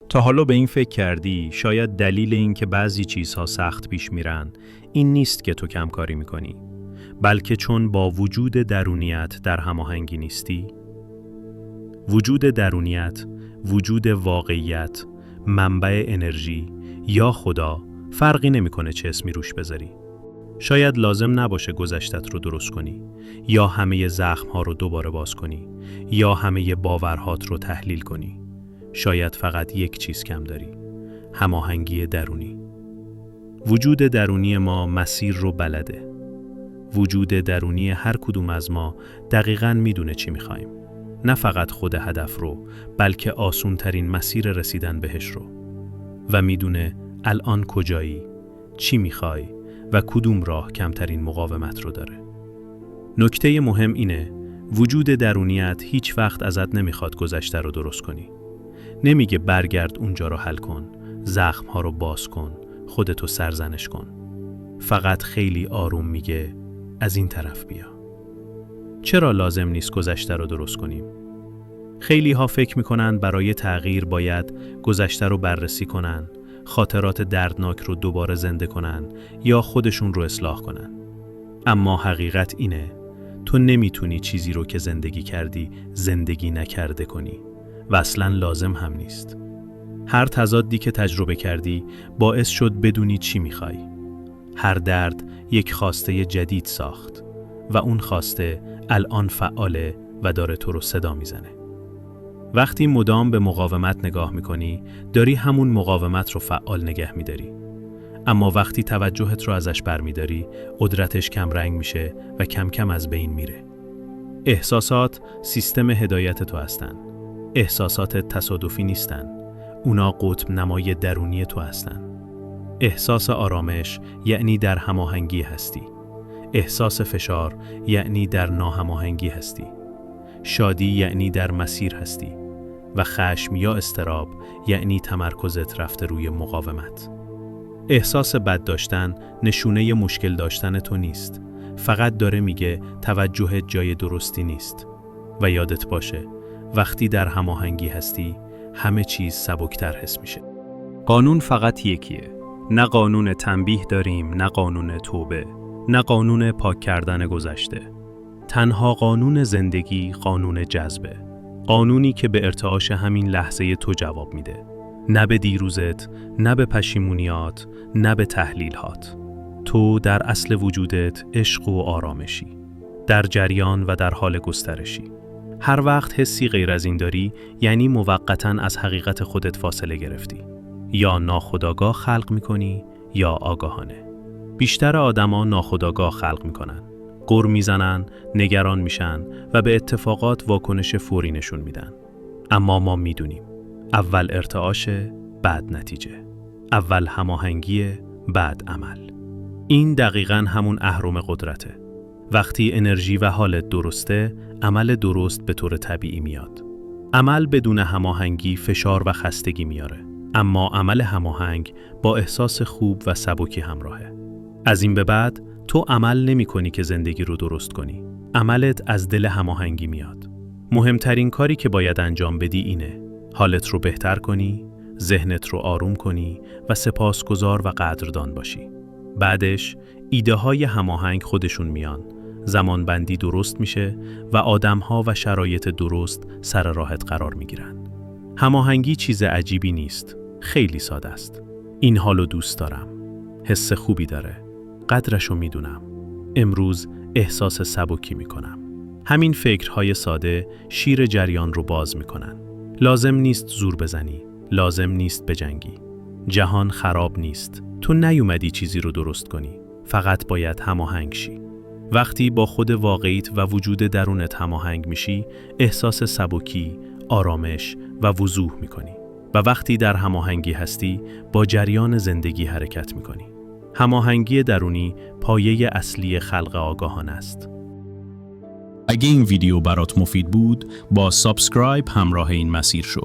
تا حالا به این فکر کردی شاید دلیل این که بعضی چیزها سخت پیش میرن این نیست که تو کم کاری میکنی، بلکه چون با وجود درونیت در هماهنگی نیستی؟ وجود درونیت، وجود واقعیت، منبع انرژی یا خدا فرقی نمیکنه چه اسمی روش بذاری. شاید لازم نباشه گذشتت رو درست کنی، یا همه زخم‌ها رو دوباره باز کنی، یا همه باورهات رو تحلیل کنی. شاید فقط یک چیز کم داری، هماهنگی درونی. وجود درونی ما مسیر رو بلده. وجود درونی هر کدوم از ما دقیقاً میدونه چی میخوایم. نه فقط خود هدف رو، بلکه آسونترین مسیر رسیدن بهش رو. و میدونه الان کجایی، چی میخوای و کدوم راه کمترین مقاومت رو داره. نکته مهم اینه، وجود درونیت هیچ وقت ازت نمیخواد گذشته رو درست کنی. نمیگه برگرد اونجا رو حل کن، زخم‌ها رو باز کن، خودتو سرزنش کن. فقط خیلی آروم میگه از این طرف بیا. چرا لازم نیست گذشته رو درست کنیم؟ خیلی ها فکر میکنن برای تغییر باید گذشته رو بررسی کنن، خاطرات دردناک رو دوباره زنده کنن یا خودشون رو اصلاح کنن. اما حقیقت اینه، تو نمیتونی چیزی رو که زندگی کردی زندگی نکرده کنی و اصلاً لازم هم نیست. هر تضادی که تجربه کردی باعث شد بدونی چی میخوای. هر درد یک خواسته جدید ساخت و اون خواسته الان فعاله و داره تو رو صدا میزنه. وقتی مدام به مقاومت نگاه میکنی، داری همون مقاومت رو فعال نگه میداری. اما وقتی توجهت رو ازش برمیداری، قدرتش کم رنگ میشه و کم کم از بین میره. احساسات سیستم هدایت تو هستن. احساسات تصادفی نیستن. اونا قطب نمای درونی تو هستن. احساس آرامش یعنی در هماهنگی هستی. احساس فشار یعنی در ناهماهنگی هستی. شادی یعنی در مسیر هستی. و خشم یا اضطراب یعنی تمرکزت رفته روی مقاومت. احساس بد داشتن نشونه مشکل داشتن تو نیست. فقط داره میگه توجه جای درستی نیست. و یادت باشه وقتی در هماهنگی هستی همه چیز سبکتر حس میشه. قانون فقط یکیه. نه قانون تنبیه داریم، نه قانون توبه، نه قانون پاک کردن گذشته. تنها قانون زندگی قانون جذبه. قانونی که به ارتعاش همین لحظه تو جواب میده. نه به دیروزت، نه به پشیمونیات، نه به تحلیلات. تو در اصل وجودت عشق و آرامشی. در جریان و در حال گسترشی. هر وقت حسی غیر از این داری، یعنی موقتاً از حقیقت خودت فاصله گرفتی. یا ناخودآگاه خلق میکنی یا آگاهانه. بیشتر آدما ناخودآگاه خلق میکنن. غر میزنن، نگران میشن و به اتفاقات واکنش فوری نشون میدن. اما ما میدونیم اول ارتعاشه، بعد نتیجه. اول هماهنگیه، بعد عمل. این دقیقاً همون اهرم قدرته. وقتی انرژی و حالت درسته، عمل درست به طور طبیعی میاد. عمل بدون هماهنگی فشار و خستگی میاره. اما عمل هماهنگ با احساس خوب و سبکی همراهه. از این به بعد تو عمل نمی کنی که زندگی رو درست کنی. عملت از دل هماهنگی میاد. مهمترین کاری که باید انجام بدی اینه. حالت رو بهتر کنی، ذهنت رو آروم کنی و سپاسگزار و قدردان باشی. بعدش ایده های هماهنگ خودشون میان. زمانبندی درست میشه و آدم‌ها و شرایط درست سر راهت قرار میگیرن. هماهنگی چیز عجیبی نیست. خیلی ساده است. این حالو دوست دارم. حس خوبی داره. قدرشو میدونم. امروز احساس سبکی میکنم. همین فکرهای ساده شیر جریان رو باز میکنن. لازم نیست زور بزنی. لازم نیست بجنگی. جهان خراب نیست. تو نیومدی چیزی رو درست کنی. فقط باید هماهنگ شی. وقتی با خود واقعیت و وجود درونت هماهنگ میشی، احساس سبکی، آرامش و وضوح میکنی. و وقتی در هماهنگی هستی، با جریان زندگی حرکت میکنی. هماهنگی درونی پایه اصلی خلق آگاهانه است. اگه این ویدیو برات مفید بود، با سابسکرایب همراه این مسیر شو.